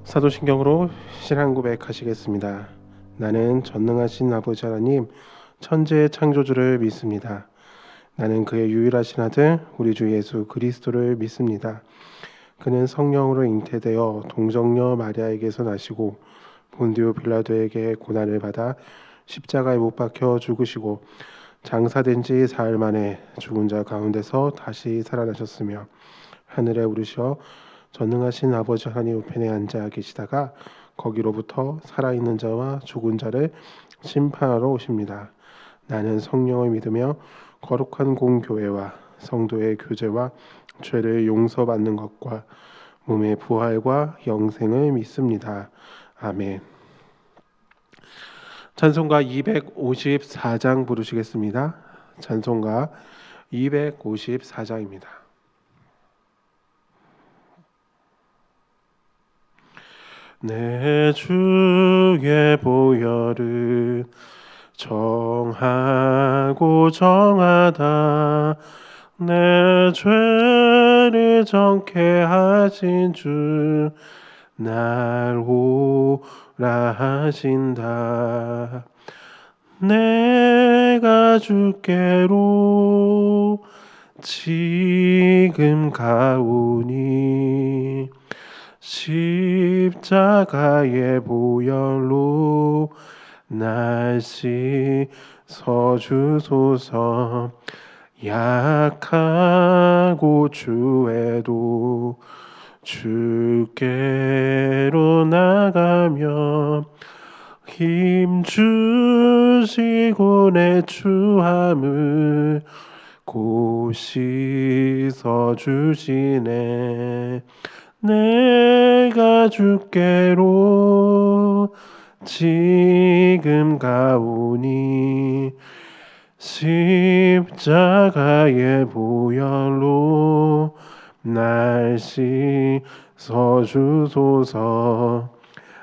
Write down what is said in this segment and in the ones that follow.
사도신경으로 신앙 고백하시겠습니다. 나는 전능하신 아버지 하나님 천지의 창조주를 믿습니다. 나는 그의 유일하신 아들 우리 주 예수 그리스도를 믿습니다. 그는 성령으로 잉태되어 동정녀 마리아에게서 나시고 본디오 빌라도에게 고난을 받아 십자가에 못 박혀 죽으시고 장사된 지 사흘 만에 죽은 자 가운데서 다시 살아나셨으며 하늘에 오르셔 전능하신 아버지 하나님 우편에 앉아 계시다가 거기로부터 살아있는 자와 죽은 자를 심판하러 오십니다. 나는 성령을 믿으며 거룩한 공교회와 성도의 교제와 죄를 용서받는 것과 몸의 부활과 영생을 믿습니다. 아멘. 찬송가 254장 부르시겠습니다. 찬송가 254장입니다. 내 주의 보혈은 정하고 정하다. 내 죄를 정케 하신 주 날 오라 하신다. 내가 주께로 지금 가오니 십자가의 보혈로 날 씻어주소서. 약하고 주에도 주께로 나가며 힘주시고 내 추함을 곧 씻어주시네. 내가 주께로 지금 가오니 십자가의 보혈로 날 씻어주소서.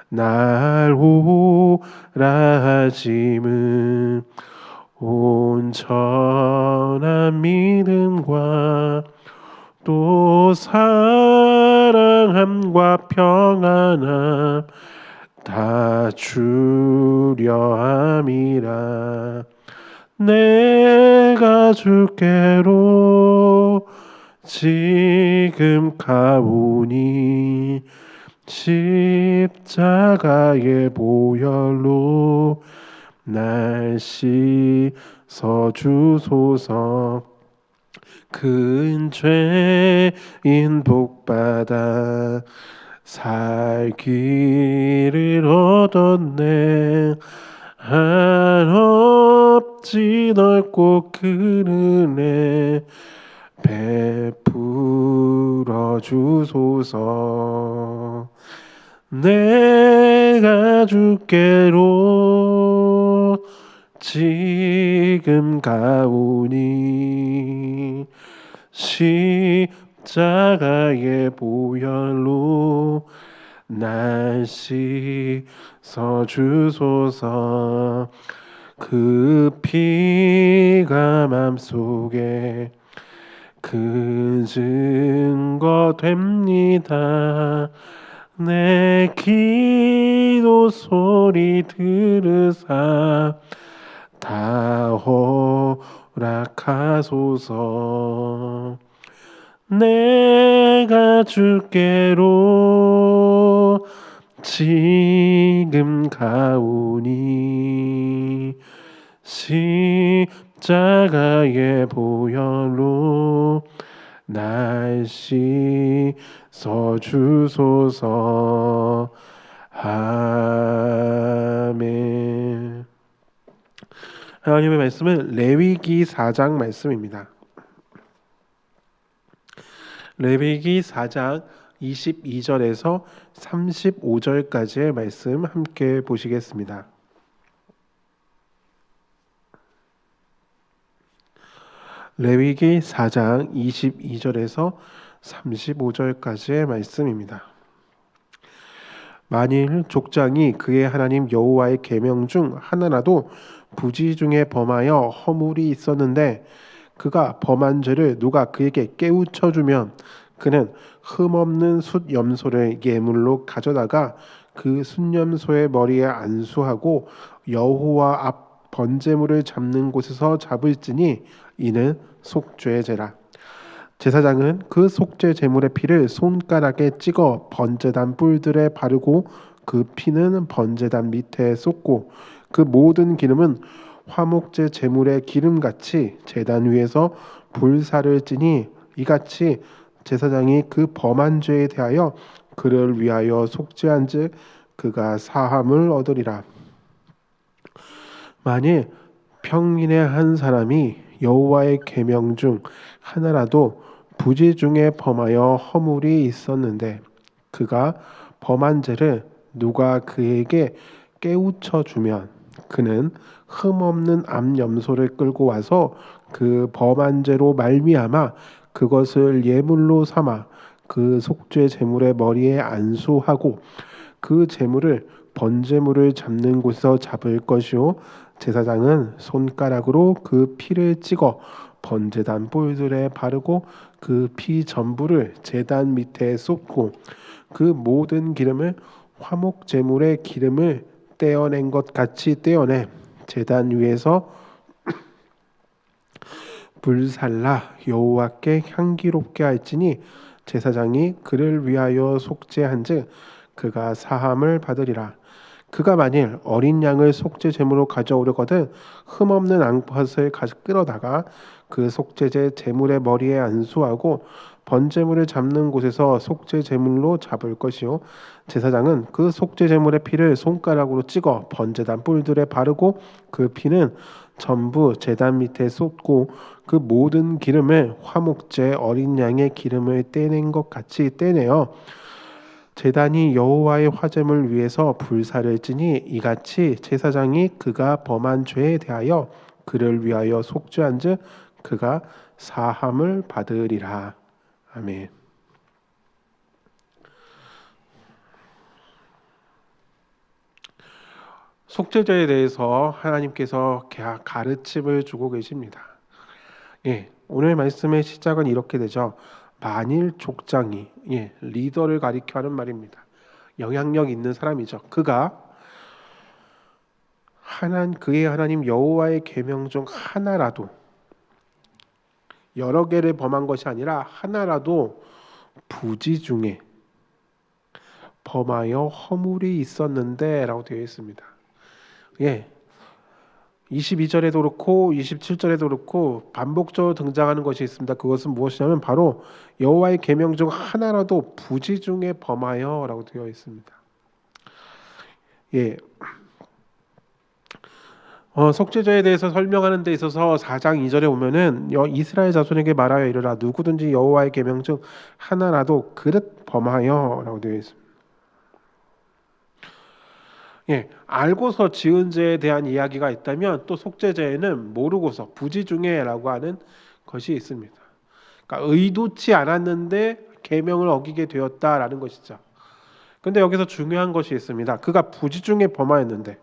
날 오라 하심은 온전한 믿음과 또 사랑함과 평안함 다 주려 함이라. 내가 주께로 지금 가오니 십자가의 보혈로 날 씻어주소서. 큰 죄인 복받아 살 길을 얻었네. 한없이 넓고 큰 은혜 베풀어 주소서. 내가 주께로 지금 가오니 십자가의 보혈로 날 씻어주소서. 그 피가 맘속에 큰 증거 됩니다. 내 기도 소리 들으사 다 허락하소서. 내가 주께로 지금 가오니 십자가의 보혈로 날 씻어주소서. 아멘. 하나님의 말씀은 레위기 4장 말씀입니다. 레위기 4장 22절에서 35절까지의 말씀 함께 보시겠습니다. 레위기 4장 22절에서 35절까지의 말씀입니다. 만일 족장이 그의 하나님 여호와의 계명 중 하나라도 부지 중에 범하여 허물이 있었는데 그가 범한 죄를 누가 그에게 깨우쳐 주면 그는 흠없는 숫염소를 예물로 가져다가 그 숫염소의 머리에 안수하고 여호와 앞 번제물을 잡는 곳에서 잡을지니 이는 속죄의 제라. 제사장은 그 속죄 제물의 피를 손가락에 찍어 번제단 뿔들에 바르고 그 피는 번제단 밑에 쏟고 그 모든 기름은 화목제 제물의 기름같이 제단 위에서 불사를 찌니 이같이 제사장이 그 범한 죄에 대하여 그를 위하여 속죄한즉 그가 사함을 얻으리라. 만일 평민의 한 사람이 여호와의 계명 중 하나라도 부지 중에 범하여 허물이 있었는데 그가 범한 죄를 누가 그에게 깨우쳐 주면 그는 흠없는 암염소를 끌고 와서 그 범한 죄로 말미암아 그것을 예물로 삼아 그 속죄 제물의 머리에 안수하고 그 제물을 번제물을 잡는 곳에서 잡을 것이요 제사장은 손가락으로 그 피를 찍어 번제단 뿔들에 바르고 그 피 전부를 제단 밑에 쏟고 그 모든 기름을 화목 제물의 기름을 떼어낸 것 같이 떼어내 제단 위에서 불살라 여호와께 향기롭게 할지니 제사장이 그를 위하여 속죄한즉 그가 사함을 받으리라. 그가 만일 어린 양을 속죄 제물로 가져오려거든 흠없는 앙팥을 끌어다가 그 속죄제 제물의 머리에 안수하고 번제물을 잡는 곳에서 속죄 제물로 잡을 것이요 제사장은 그 속죄 제물의 피를 손가락으로 찍어 번제단 뿔들에 바르고 그 피는 전부 제단 밑에 쏟고 그 모든 기름을 화목제 어린 양의 기름을 떼낸 것 같이 떼내어 제단이 여호와의 화제물 위에서 불사를 지니 이같이 제사장이 그가 범한 죄에 대하여 그를 위하여 속죄한즉 그가 사함을 받으리라. 아멘. 속죄제에 대해서 하나님께서 가르침을 주고 계십니다. 오늘 말씀의 시작은 이렇게 되죠. 만일 족장이 리더를 가리켜 하는 말입니다. 영향력 있는 사람이죠. 그가 그의 하나님 여호와의 계명 중 하나라도 여러 개를 범한 것이 아니라 하나라도 부지 중에 범하여 허물이 있었는데 라고 되어 있습니다. 22절에도 그렇고 27절에도 그렇고 반복적으로 등장하는 것이 있습니다. 그것은 무엇이냐면 바로 여호와의 계명 중 하나라도 부지 중에 범하여 라고 되어 있습니다. 속죄제에 대해서 설명하는 데 있어서 4장 2절에 보면은 이스라엘 자손에게 말하여 이르라 누구든지 여호와의 계명 중 하나라도 그릇 범하여 라고 되어 있습니다. 알고서 지은 죄에 대한 이야기가 있다면 또 속죄제에는 모르고서 부지 중에라고 하는 것이 있습니다. 그러니까 의도치 않았는데 계명을 어기게 되었다라는 것이죠. 근데 여기서 중요한 것이 있습니다. 그가 부지 중에 범하였는데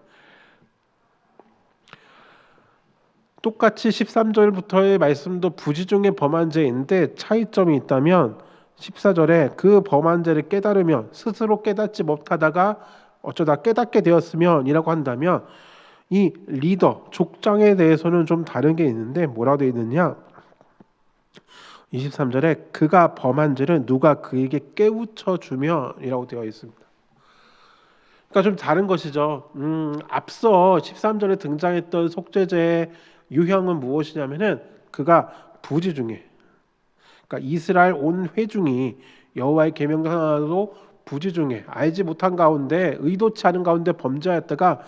똑같이 13절부터의 말씀도 부지 중에 범한 죄인데 차이점이 있다면 14절에 그 범한 죄를 깨달으면 스스로 깨닫지 못하다가 어쩌다 깨닫게 되었으면 이라고 한다면 이 리더, 족장에 대해서는 좀 다른 게 있는데 뭐라고 되어 있느냐 23절에 그가 범한 죄를 누가 그에게 깨우쳐 주면 이라고 되어 있습니다. 그러니까 좀 다른 것이죠. 앞서 13절에 등장했던 속죄제의 유형은 무엇이냐면은 그가 부지 중에 그러니까 이스라엘 온 회중이 여호와의 계명 하나도 부지 중에 알지 못한 가운데 의도치 않은 가운데 범죄하였다가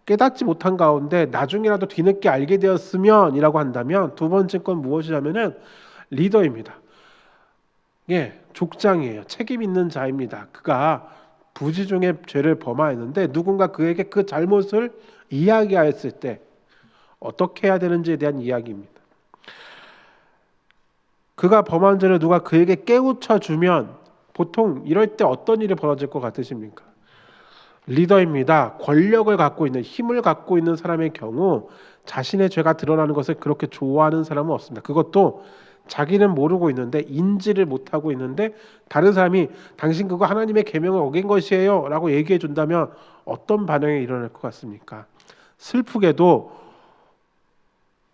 깨닫지 못한 가운데 나중이라도 뒤늦게 알게 되었으면 이라고 한다면 두 번째 건 무엇이냐면은 리더입니다. 족장이에요. 책임 있는 자입니다. 그가 부지 중에 죄를 범하였는데 누군가 그에게 그 잘못을 이야기하였을 때 어떻게 해야 되는지에 대한 이야기입니다. 그가 범한 죄를 누가 그에게 깨우쳐 주면 보통 이럴 때 어떤 일이 벌어질 것 같으십니까? 리더입니다. 권력을 갖고 있는 힘을 갖고 있는 사람의 경우 자신의 죄가 드러나는 것을 그렇게 좋아하는 사람은 없습니다. 그것도 자기는 모르고 있는데 인지를 못하고 있는데 다른 사람이 당신 그거 하나님의 계명을 어긴 것이에요 라고 얘기해 준다면 어떤 반응이 일어날 것 같습니까? 슬프게도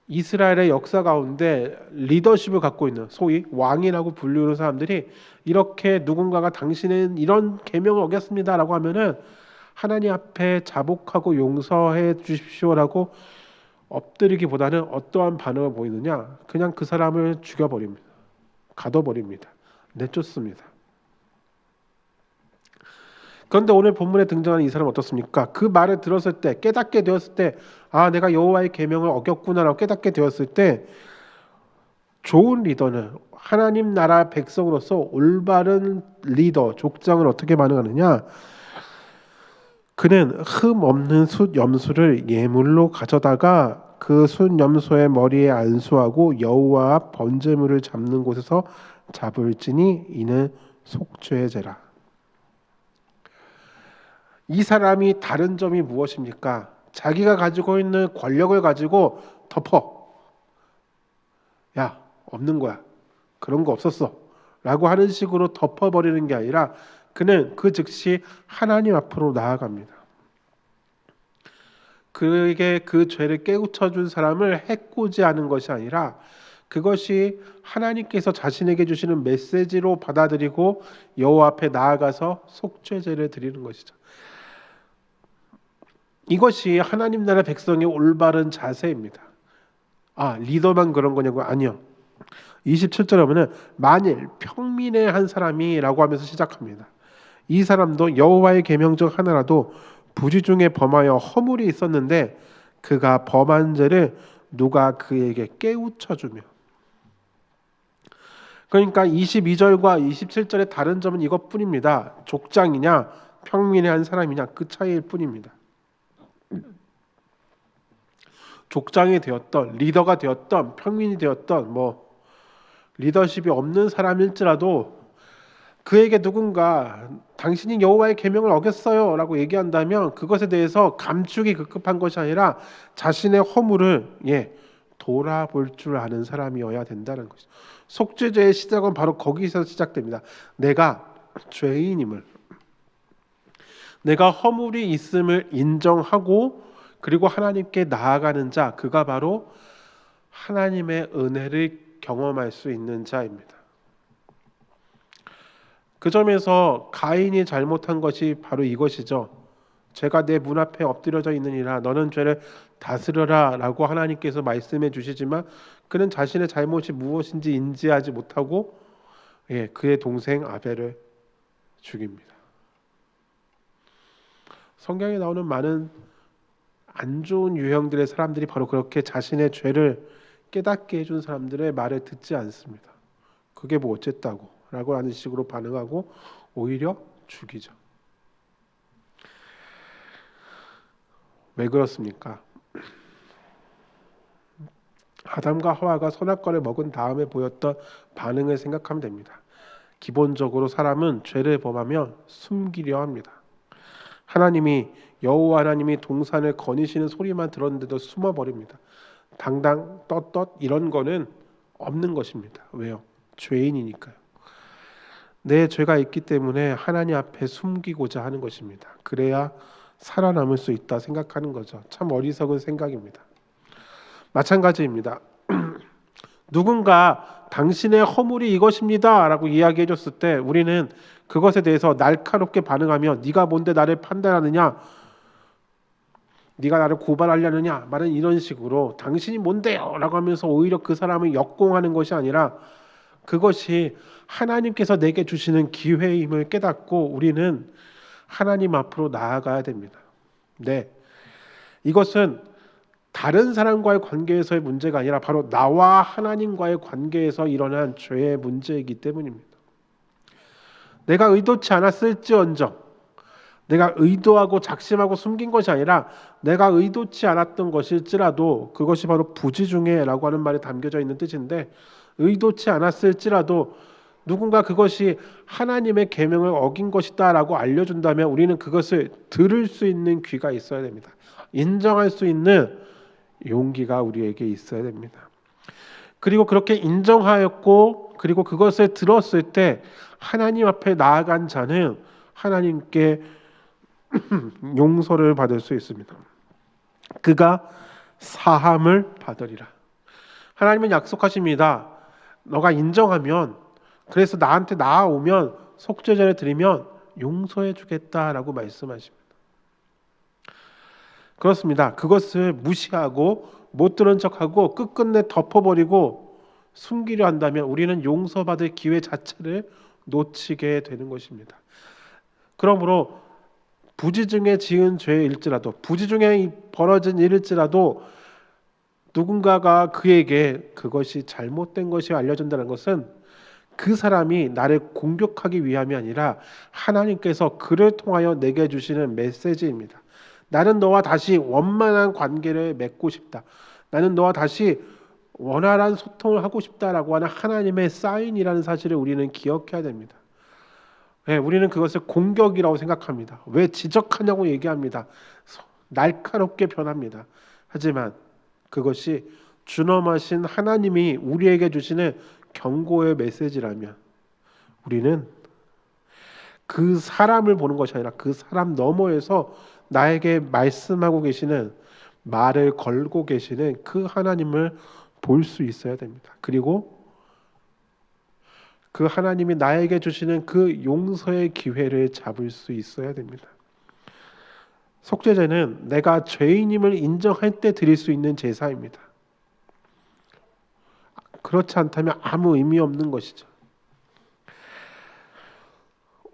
이스라엘의 역사 가운데 리더십을 갖고 있는 소위 왕이라고 불리는 사람들이 이렇게 누군가가 당신은 이런 계명을 어겼습니다 라고 하면은 하나님 앞에 자복하고 용서해 주십시오라고 엎드리기보다는 어떠한 반응을 보이느냐, 그냥 그 사람을 죽여버립니다. 가둬버립니다. 내쫓습니다. 그런데 오늘 본문에 등장하는 이 사람은 어떻습니까? 그 말을 들었을 때, 깨닫게 되었을 때, 아, 내가 여호와의 계명을 어겼구나라고 깨닫게 되었을 때, 좋은 리더는 하나님 나라 백성으로서 올바른 리더, 족장을 어떻게 반응하느냐? 그는 흠 없는 숫 염소를 예물로 가져다가 그 숫 염소의 머리에 안수하고 여호와 앞 번제물을 잡는 곳에서 잡을지니 이는 속죄의 죄라. 이 사람이 다른 점이 무엇입니까? 자기가 가지고 있는 권력을 가지고 덮어. 야, 없는 거야. 그런 거 없었어. 라고 하는 식으로 덮어버리는 게 아니라 그는 그 즉시 하나님 앞으로 나아갑니다. 그에게 그 죄를 깨우쳐 준 사람을 해코지하는 것이 아니라 그것이 하나님께서 자신에게 주시는 메시지로 받아들이고 여호와 앞에 나아가서 속죄제를 드리는 것이죠. 이것이 하나님 나라 백성의 올바른 자세입니다. 아, 리더만 그런 거냐고? 아니요. 27절에 보면 만일 평민의 한 사람이라고 하면서 시작합니다. 이 사람도 여호와의 계명 중 하나라도 부지 중에 범하여 허물이 있었는데 그가 범한 죄를 누가 그에게 깨우쳐 주며. 그러니까 22절과 27절의 다른 점은 이것뿐입니다. 족장이냐 평민의 한 사람이냐 그 차이일 뿐입니다. 족장이 되었던, 리더가 되었던, 평민이 되었던, 리더십이 없는 사람일지라도 그에게 누군가 당신이 여호와의 계명을 어겼어요 라고 얘기한다면 그것에 대해서 감축이 급급한 것이 아니라 자신의 허물을 돌아볼 줄 아는 사람이어야 된다는 것이죠. 속죄죄의 시작은 바로 거기서 시작됩니다. 내가 죄인임을, 내가 허물이 있음을 인정하고 그리고 하나님께 나아가는 자, 그가 바로 하나님의 은혜를 경험할 수 있는 자입니다. 그 점에서 가인이 잘못한 것이 바로 이것이죠. 죄가 내 문 앞에 엎드려져 있느니라 너는 죄를 다스려라 라고 하나님께서 말씀해 주시지만 그는 자신의 잘못이 무엇인지 인지하지 못하고 그의 동생 아벨을 죽입니다. 성경에 나오는 많은 안 좋은 유형들의 사람들이 바로 그렇게 자신의 죄를 깨닫게 해준 사람들의 말을 듣지 않습니다. 그게 뭐 어쨌다고 라고 하는 식으로 반응하고 오히려 죽이죠. 왜 그렇습니까? 아담과 하와가 선악과를 먹은 다음에 보였던 반응을 생각하면 됩니다. 기본적으로 사람은 죄를 범하면 숨기려 합니다. 하나님이 여호와 하나님이 동산을 거니시는 소리만 들었는데도 숨어버립니다. 당당 떳떳 이런 거는 없는 것입니다. 왜요? 죄인이니까요. 내 죄가 있기 때문에 하나님 앞에 숨기고자 하는 것입니다. 그래야 살아남을 수 있다 생각하는 거죠. 참 어리석은 생각입니다. 마찬가지입니다. 누군가 당신의 허물이 이것입니다 라고 이야기해 줬을 때 우리는 그것에 대해서 날카롭게 반응하며 네가 뭔데 나를 판단하느냐, 네가 나를 고발하려느냐 말은 이런 식으로 당신이 뭔데요 라고 하면서 오히려 그 사람을 역공하는 것이 아니라 그것이 하나님께서 내게 주시는 기회임을 깨닫고 우리는 하나님 앞으로 나아가야 됩니다. 이것은 다른 사람과의 관계에서의 문제가 아니라 바로 나와 하나님과의 관계에서 일어난 죄의 문제이기 때문입니다. 내가 의도치 않았을지언정, 내가 의도하고 작심하고 숨긴 것이 아니라 내가 의도치 않았던 것일지라도 그것이 바로 부지 중에 라고 하는 말이 담겨져 있는 뜻인데 의도치 않았을지라도 누군가 그것이 하나님의 계명을 어긴 것이다 라고 알려준다면 우리는 그것을 들을 수 있는 귀가 있어야 됩니다. 인정할 수 있는 용기가 우리에게 있어야 됩니다. 그리고 그렇게 인정하였고 그리고 그것을 들었을 때 하나님 앞에 나아간 자는 하나님께 용서를 받을 수 있습니다. 그가 사함을 받으리라. 하나님은 약속하십니다. 너가 인정하면, 그래서 나한테 나아오면, 속죄제를 드리면 용서해 주겠다라고 말씀하십니다. 그렇습니다. 그것을 무시하고 못 들은 척하고 끝끝내 덮어버리고 숨기려 한다면 우리는 용서받을 기회 자체를 놓치게 되는 것입니다. 그러므로 부지중에 지은 죄일지라도, 부지중에 벌어진 일일지라도 누군가가 그에게 그것이 잘못된 것이 알려진다는 것은 그 사람이 나를 공격하기 위함이 아니라 하나님께서 그를 통하여 내게 주시는 메시지입니다. 나는 너와 다시 원만한 관계를 맺고 싶다. 나는 너와 다시 원활한 소통을 하고 싶다라고 하는 하나님의 사인이라는 사실을 우리는 기억해야 됩니다. 네, 우리는 그것을 공격이라고 생각합니다. 왜 지적하냐고 얘기합니다. 날카롭게 변합니다. 하지만 그것이 준엄하신 하나님이 우리에게 주시는 경고의 메시지라면 우리는 그 사람을 보는 것이 아니라 그 사람 너머에서 나에게 말씀하고 계시는, 말을 걸고 계시는 그 하나님을 볼 수 있어야 됩니다. 그리고 그 하나님이 나에게 주시는 그 용서의 기회를 잡을 수 있어야 됩니다. 속죄제는 내가 죄인임을 인정할 때 드릴 수 있는 제사입니다. 그렇지 않다면 아무 의미 없는 것이죠.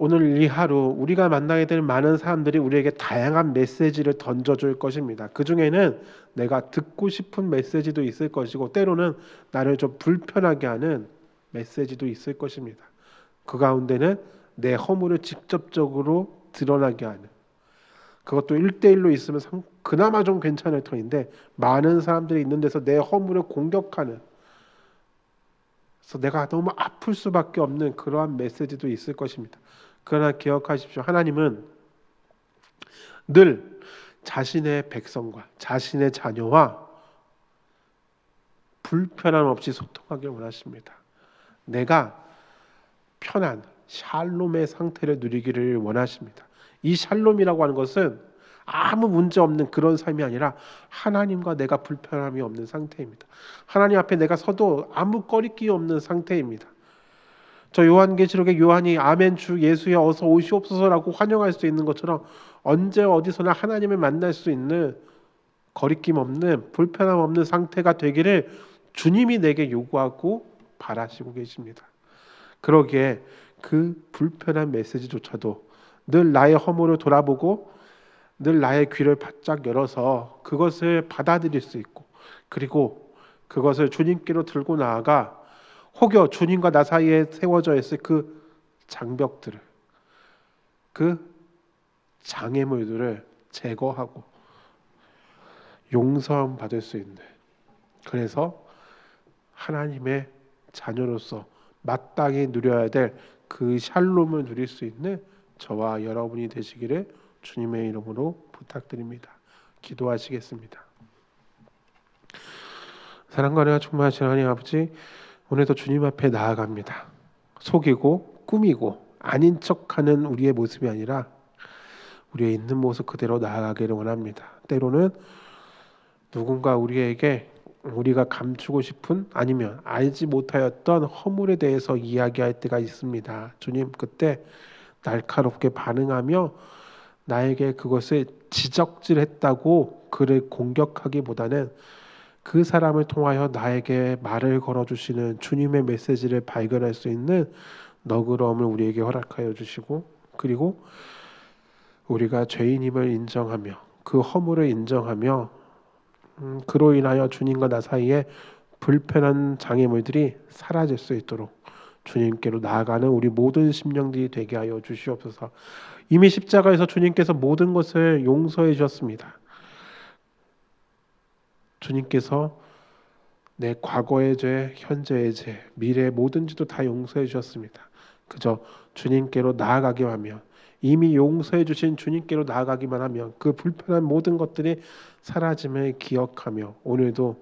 오늘 이 하루 우리가 만나게 될 많은 사람들이 우리에게 다양한 메시지를 던져줄 것입니다. 그 중에는 내가 듣고 싶은 메시지도 있을 것이고 때로는 나를 좀 불편하게 하는 메시지도 있을 것입니다. 그 가운데는 내 허물을 직접적으로 드러나게 하는, 그것도 1대1로 있으면 그나마 좀 괜찮을 터인데 많은 사람들이 있는 데서 내 허물을 공격하는, 그래서 내가 너무 아플 수밖에 없는 그러한 메시지도 있을 것입니다. 그러나 기억하십시오. 하나님은 늘 자신의 백성과 자신의 자녀와 불편함 없이 소통하길 원하십니다. 내가 편한 샬롬의 상태를 누리기를 원하십니다. 이 샬롬이라고 하는 것은 아무 문제 없는 그런 삶이 아니라 하나님과 내가 불편함이 없는 상태입니다. 하나님 앞에 내가 서도 아무 꺼리낌 없는 상태입니다. 저 요한계시록에 요한이 아멘 주 예수여 어서 오시옵소서라고 환영할 수 있는 것처럼 언제 어디서나 하나님을 만날 수 있는 거리낌 없는 불편함 없는 상태가 되기를 주님이 내게 요구하고 바라시고 계십니다. 그러기에 그 불편한 메시지조차도 늘 나의 허물을 돌아보고 늘 나의 귀를 바짝 열어서 그것을 받아들일 수 있고, 그리고 그것을 주님께로 들고 나아가 혹여 주님과 나 사이에 세워져 있을 그 장벽들을, 그 장애물들을 제거하고 용서함 받을 수 있는, 그래서 하나님의 자녀로서 마땅히 누려야 될 그 샬롬을 누릴 수 있는 저와 여러분이 되시기를 주님의 이름으로 부탁드립니다. 기도하시겠습니다. 사랑과 은혜가 충만하신 하나님 아버지, 오늘도 주님 앞에 나아갑니다. 속이고 꾸미고 아닌 척하는 우리의 모습이 아니라 우리의 있는 모습 그대로 나아가기를 원합니다. 때로는 누군가 우리에게 우리가 감추고 싶은, 아니면 알지 못하였던 허물에 대해서 이야기할 때가 있습니다. 주님, 그때 날카롭게 반응하며 나에게 그것을 지적질했다고 그를 공격하기보다는 그 사람을 통하여 나에게 말을 걸어주시는 주님의 메시지를 발견할 수 있는 너그러움을 우리에게 허락하여 주시고, 그리고 우리가 죄인임을 인정하며 그 허물을 인정하며 그로 인하여 주님과 나 사이에 불편한 장애물들이 사라질 수 있도록 주님께로 나아가는 우리 모든 심령들이 되게 하여 주시옵소서. 이미 십자가에서 주님께서 모든 것을 용서해 주셨습니다. 주님께서 내 과거의 죄, 현재의 죄, 미래의 모든 죄도 다 용서해 주셨습니다. 그저 주님께로 나아가기만 하면, 이미 용서해 주신 주님께로 나아가기만 하면 그 불편한 모든 것들이 사라짐을 기억하며 오늘도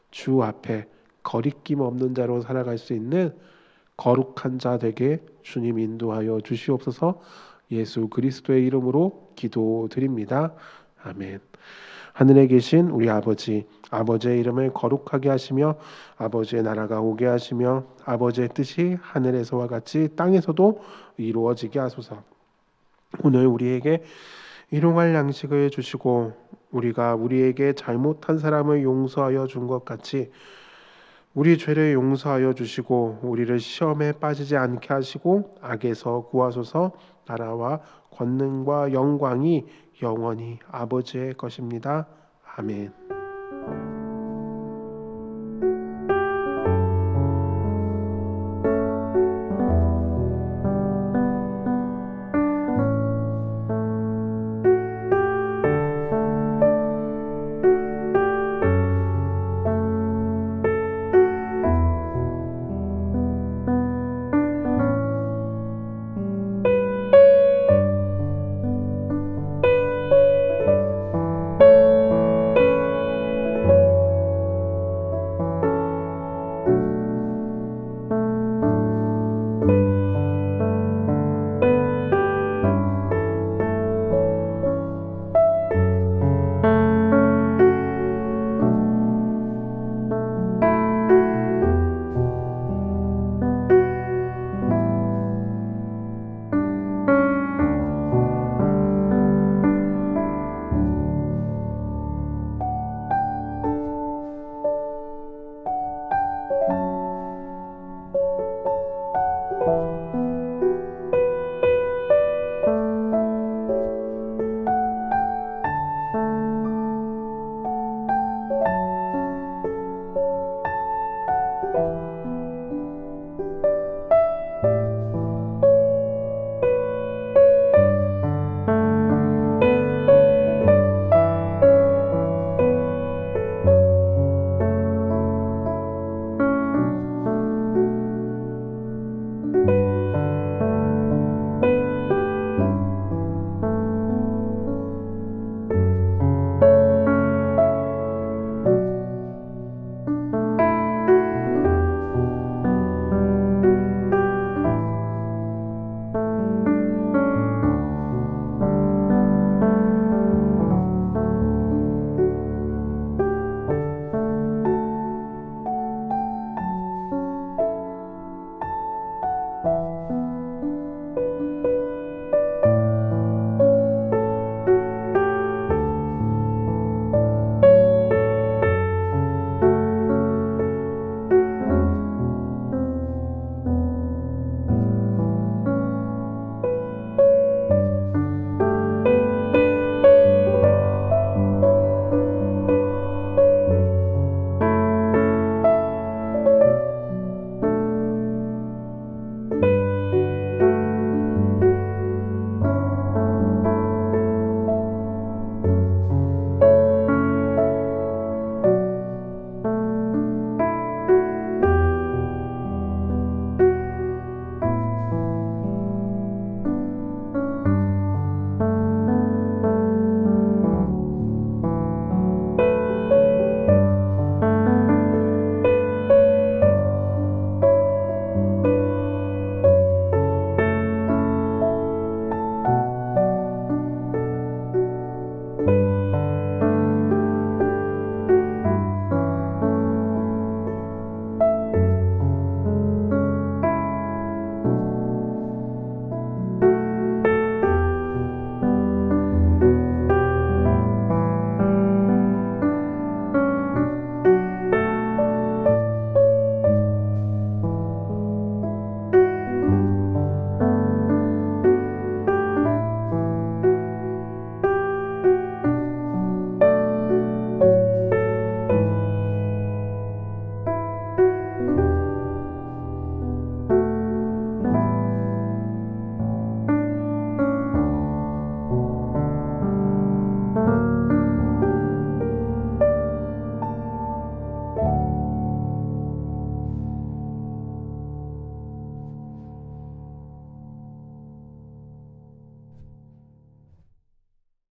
주 앞에 거리낌 없는 자로 살아갈 수 있는 거룩한 자 되게 주님 인도하여 주시옵소서. 예수 그리스도의 이름으로 기도드립니다. 아멘. 하늘에 계신 우리 아버지, 아버지의 이름을 거룩하게 하시며 아버지의 나라가 오게 하시며 아버지의 뜻이 하늘에서와 같이 땅에서도 이루어지게 하소서. 오늘 우리에게 일용할 양식을 주시고 우리가 우리에게 잘못한 사람을 용서하여 준 것 같이 우리 죄를 용서하여 주시고 우리를 시험에 빠지지 않게 하시고 악에서 구하소서. 나라와 권능과 영광이 영원히 아버지의 것입니다. 아멘.